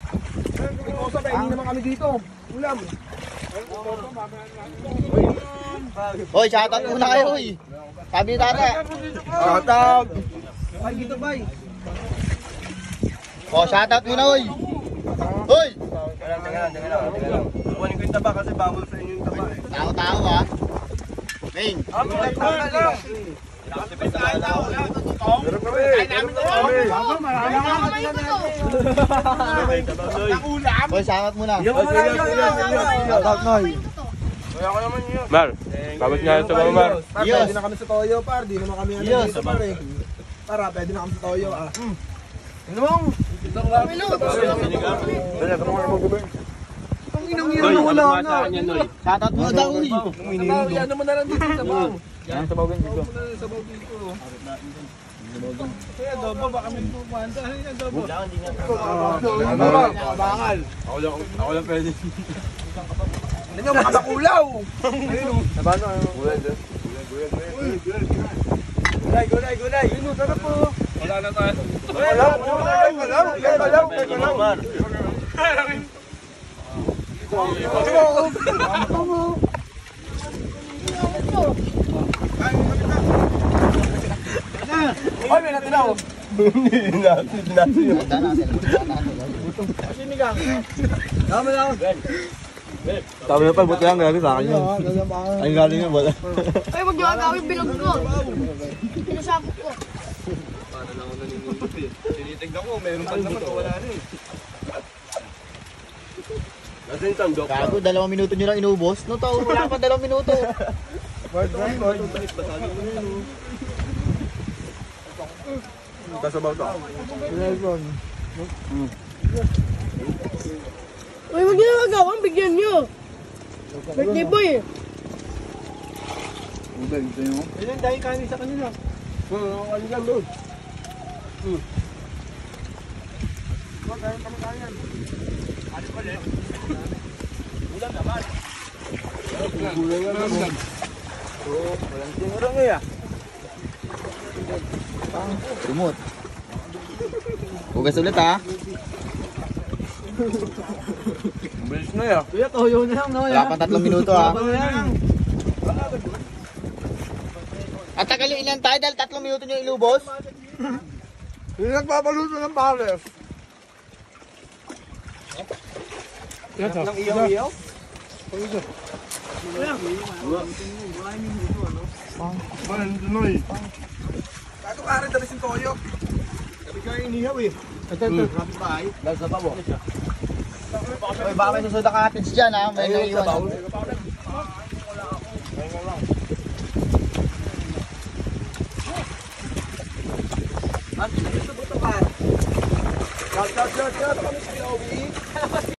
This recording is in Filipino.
Hindi naman kami dito. Ulam. Hoy, shoutout muna kayo, hoy. Sabi ni tata. Shoutout. Ay, dito bay. Oh, shoutout muna, hoy. Hoy! Teka lang. Kunin ko yung taba kasi bawal sa inyo yung taba eh. Tao-tao, ha? Main. Meron kami. Hoy, shoutout muna. Shoutout, Noy. Mar, babot nga sa mga Mar. Par, pwede na kami sa toyo, par. Di naman kami dito, par eh. Para, pwede na kami sa toyo, ah. Ano mo? Ang inang-inang na wala na. Shoutout muna daw, hoy. Yan naman na lang dito sa baw. Yan, sabaw dito. Sa baw dito. Kaya adobo, baka may pupanta. Adobo. Bakal. Ako lang pwede. Ano nyo, makakulaw. Ayun o. Nabano ano? Gulay. Ayun o, sarap po. Wala na tayo. Kalaw. Ay, may natinaw. Tama na pa, buti lang gabi sa akin yun. Ay galing yun, wala. Ay, wag niyo agawin bilog ko. Pinasabot ko. Paano lang ako naninindot eh. Tinitignan ko, meron pa naman, wala na eh. Kasi yung tandok pa. Gago, 2 minuto nyo lang inubos. No, tao, wala pa 2 minuto. Kasabaw to. Ay, wag niyo agawin, bigyan niyo. Birthday boy eh. Ayun, dahil kanin sa kanila. Ano lang doon? Sumot. Hugas ulit, ha? Bilis na yan. Kuya, toyo na lang, no? Wala pa 3 minuto, ha? At tagalin lang tayo dahil 3 minuto nyo ilubos. Hindi nagpapaluto ng pares. Ng iyaw-iyaw? Kato ka rin, dalis yung toyo. Sabi ka yung inihaw eh. Rapid bahay. Dahil sa babo. Hoy, baka may susunod na cottage dyan, ha? May naiiwan. Shot. Kami si Owie.